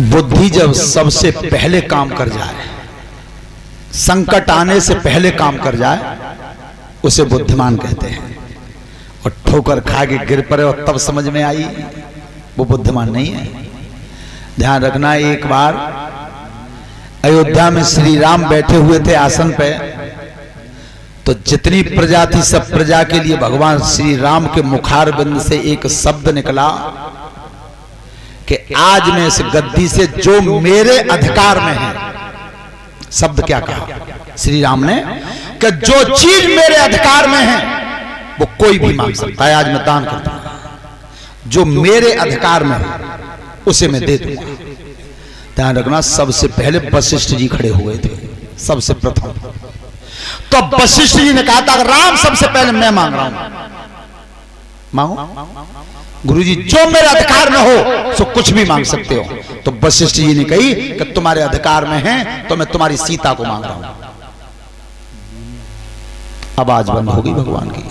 बुद्धि जब सबसे पहले काम कर जाए, संकट आने से पहले काम कर जाए, उसे बुद्धिमान कहते हैं। और ठोकर खा के गिर पड़े और तब समझ में आई, वो बुद्धिमान नहीं है। ध्यान रखना, एक बार अयोध्या में श्री राम बैठे हुए थे आसन पे, तो जितनी प्रजा थी सब प्रजा के लिए भगवान श्री राम के मुखारबिंद से एक शब्द निकला कि आज मैं इस गद्दी से जो मेरे अधिकार में है। शब्द क्या कहा श्री राम ने कि जो चीज मेरे अधिकार में है वो कोई भी मांग सकता है, आज मैं दान करता हूं। जो मेरे अधिकार में है उसे मैं दे दूंगा। ध्यान रखना, सबसे पहले वशिष्ठ जी खड़े हुए थे, सबसे प्रथम। तो वशिष्ठ जी ने कहा था राम सबसे पहले मैं मांग रहा हूं, मांगो गुरुजी, जो मेरे अधिकार में हो सो कुछ भी मांग सकते हो। तो वशिष्ठ जी ने कही कि तुम्हारे अधिकार में है तो मैं तुम्हारी सीता को मांग रहा हूं। आवाज बंद होगी भगवान की।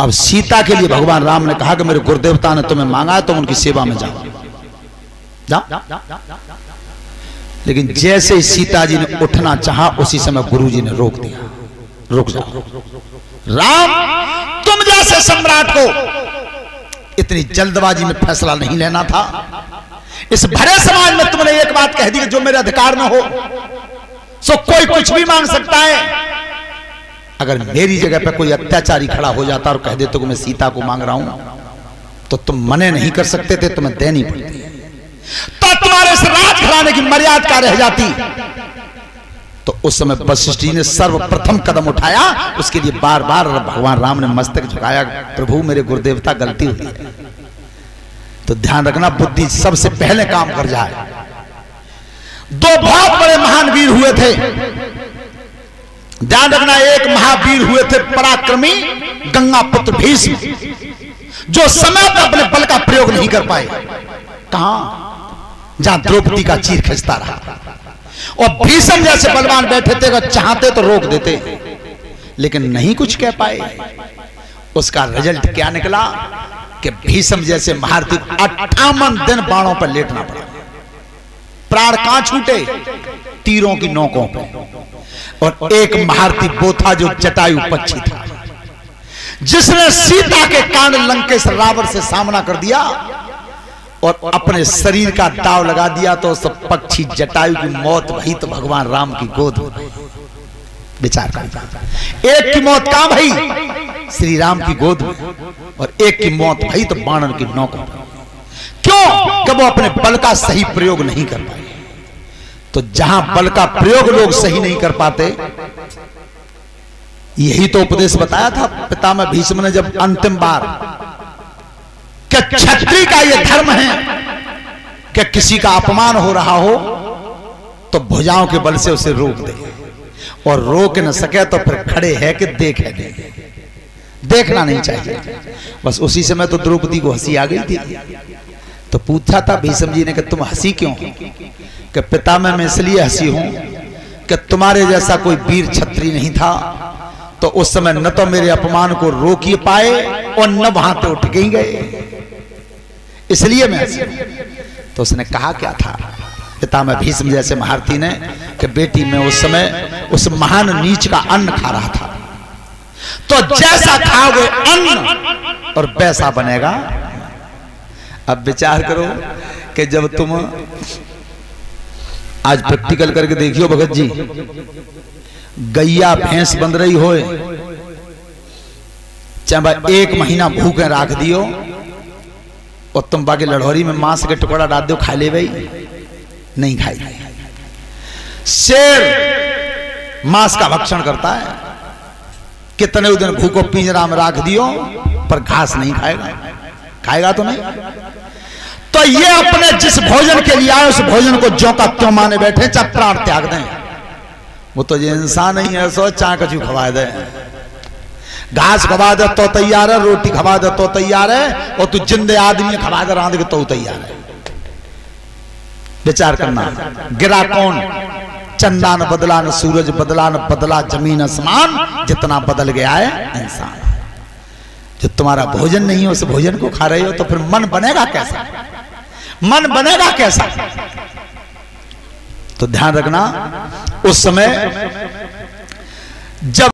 अब सीता के लिए भगवान राम ने कहा कि मेरे गुरुदेवता ने तुम्हें मांगा है, तुम उनकी सेवा में जाओ जाओ। लेकिन जैसे ही सीता जी ने उठना चाहा उसी समय गुरु जी ने रोक दिया, रुक जाओ राम, तुम जैसे सम्राट को इतनी जल्दबाजी में फैसला नहीं लेना था। इस भरे समाज में तुमने एक बात कह दी कि जो मेरे अधिकार में हो सो कोई कुछ भी मांग सकता है। अगर मेरी जगह पे कोई अत्याचारी खड़ा हो जाता और कह देते कि मैं सीता को मांग रहा हूं तो तुम मने नहीं कर सकते थे, तुम्हें देनी पड़ती। तो तुम्हारे इस राजघराने की मर्यादा क्या रह जाती। तो उस समय वशिष्ठ जी ने सर्वप्रथम कदम उठाया, उसके लिए बार बार भगवान राम ने मस्तक झुकाया, प्रभु मेरे गुरुदेवता गलती हुई है। तो ध्यान रखना, बुद्धि सबसे पहले काम कर जाए। दो बहुत बड़े महान वीर हुए थे, ध्यान रखना, एक महावीर हुए थे पराक्रमी गंगा पुत्र भीष्म, जो समय पर अपने बल का प्रयोग नहीं कर पाए। कहां? जहां द्रौपदी का चीर खींचता रहा। और भीष्म जैसे बलवान बैठे थे, अगर चाहते तो रोक देते, लेकिन नहीं कुछ कह पाए। उसका रिजल्ट क्या निकला कि भीष्म जैसे महारथी 58 दिन बाणों पर लेटना पड़ा, प्राण कहां छूटे, तीरों की नोकों पे। और एक महारथी वो था जो जटायु पक्षी था, जिसने सीता के कान लंकेश रावण से सामना कर दिया और अपने शरीर का दाव लगा दिया। तो उस पक्षी जटायु की मौत भई तो भगवान राम की गोद में। विचार कर, एक की मौत कहां भई, श्री राम की गोद में, और एक की मौत भई तो बाणन की नोकों पर। क्यों? कि वो अपने बल का सही प्रयोग नहीं कर पाए। तो जहां बल का प्रयोग लोग सही नहीं कर पाते, यही तो उपदेश बताया था पितामह भीष्म ने जब अंतिम बार, कि क्षत्रिय का यह धर्म है कि किसी का अपमान हो रहा हो तो भुजाओं के बल से उसे रोक दे, और रोक न सके तो फिर खड़े है कि देखे नहीं, देखना नहीं चाहिए। बस उसी समय तो द्रौपदी को हंसी आ गई थी। तो पूछा था भीष्म जी ने कि तुम हंसी क्यों? कि पितामह मैं इसलिए हंसी हूं कि तुम्हारे जैसा कोई वीर क्षत्रिय नहीं था, तो उस समय न तो मेरे अपमान को रोक ही पाए और न वहां पे उठ गई गए, इसलिए मैं हंसी। तो उसने कहा क्या था पितामह भीष्म जैसे महारथी ने कि बेटी मैं उस समय उस महान नीच का अन्न खा रहा था, तो जैसा खाओगे अन्न और वैसा बनेगा। अब विचार करो कि जब तुम आज प्रैक्टिकल करके देखियो भगत जी, गैया भैंस बन रही हो, चाहे 1 महीना भूखे राख दियो और तुम बाकी लड़ोरी में मांस के टुकड़ा डाल दो, खा ले भाई, नहीं खाई। शेर मांस का भक्षण करता है, कितने दिन भूखो पिंजरा में राख दियो पर घास नहीं खाएगा, खाएगा तो नहीं। तो ये अपने जिस भोजन के लिए आए उस भोजन को ज्यों का त्यों माने बैठे, चाहे प्राण त्याग दें। वो तो ये इंसान नहीं है, सो चाह कचू खवा दे, घास खवा दे तो तैयार है, रोटी खवा दे तो तैयार है, और तू जिंदे आदमी खवा दे रांध के तो तैयार है। विचार करना, गिरा कौन? चंदा न बदला, न सूरज बदला, न बदला जमीन आसमान, जितना बदल गया है इंसान। जो तुम्हारा भोजन नहीं है उस भोजन को खा रहे हो तो फिर मन बनेगा कैसा? मन बनेगा कैसा? तो ध्यान रखना, उस समय जब